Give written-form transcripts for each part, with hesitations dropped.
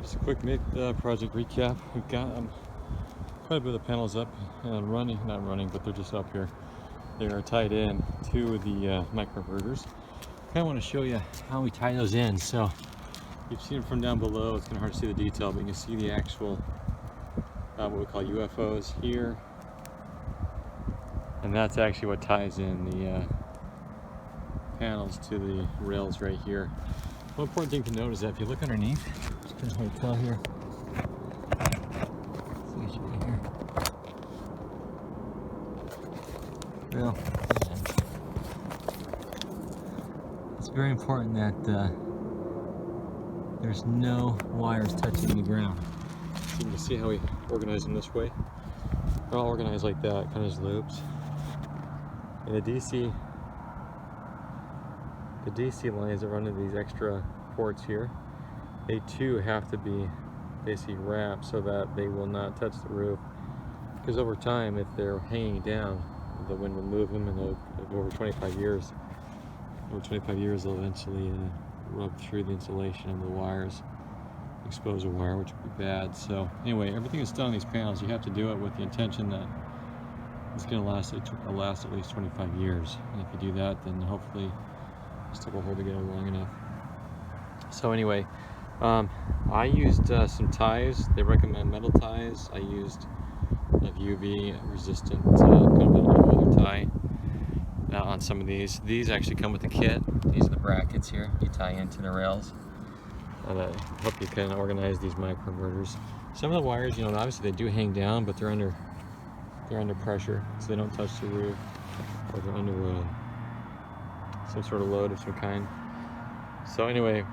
Just a quick project recap. We've got quite a bit of the panels up and running, not running, but they're just up here. They are tied in to the microinverters. I want to show you how we tie those in. So you've seen it from down below. It's kind of hard to see the detail, but you can see the actual what we call UFOs here, and that's actually what ties in the panels to the rails right here. One important thing to note is that if you look underneath, it's kind of hard to tell here. See what you can hear. Well, it's very important that there's no wires touching the ground. So you can see how we organize them this way. They're all organized like that, kind of as loops. And the DC lines that run into these extra ports here, they too have to be basically wrapped so that they will not touch the roof. Because over time, if they're hanging down, the wind will move them, and over 25 years, they'll eventually rub through the insulation of the wires, expose a wire, which would be bad. So anyway, everything that's done on these panels, you have to do it with the intention that it's going to last at least 25 years. And if you do that, then hopefully still will hold together long enough. So anyway, I used some ties. They recommend metal ties. I used a UV resistant kind of an other tie on some of these. These actually come with the kit. These are the brackets here you tie into the rails. That help you kind of organize these microinverters. Some of the wires, obviously they do hang down, but they're under pressure, so they don't touch the roof, or they're under some sort of load of some kind. So anyway,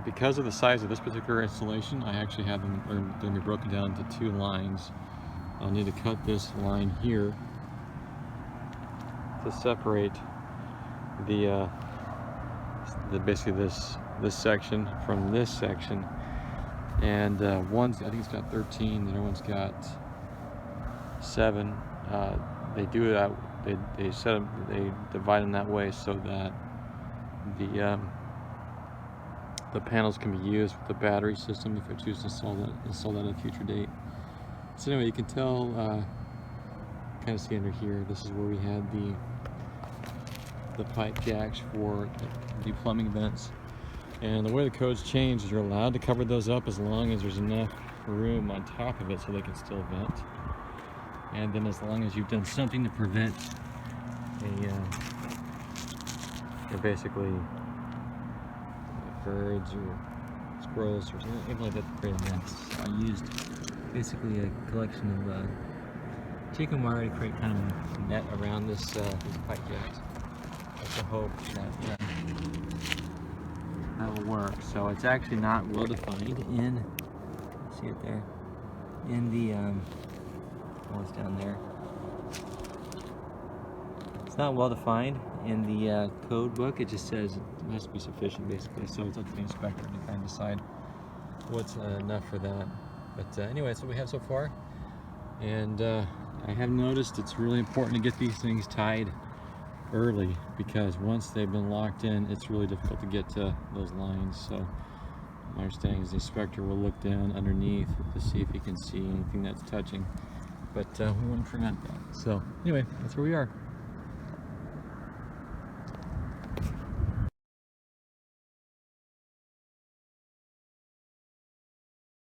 because of the size of this particular installation, I actually have them, they're going to be broken down into two lines. I'll need to cut this line here to separate the basically this section from this section. And one's, I think it's got 13, the other one's got 7. They do that. They set them. They divide them that way so that the panels can be used with the battery system if I choose to install that at a future date. So anyway, you can tell, kind of see under here, this is where we had the pipe jacks for the plumbing vents. And the way the code's changed is you're allowed to cover those up as long as there's enough room on top of it so they can still vent. And then as long as you've done something to prevent basically birds or squirrels or something like that to create a nest. I used basically a collection of chicken wire to create kind of a net around these pipe jacks. That's the hope that will work. So it's actually not well defined in, see it there, in the it's down there. It's not well defined in the code book. It just says it must be sufficient, basically. So it's up to the inspector to kind of decide what's enough for that. But anyway, that's what we have so far. And I have noticed it's really important to get these things tied early, because once they've been locked in, it's really difficult to get to those lines. So my understanding is the inspector will look down underneath to see if he can see anything that's touching. But we want to prevent that. So anyway, that's where we are.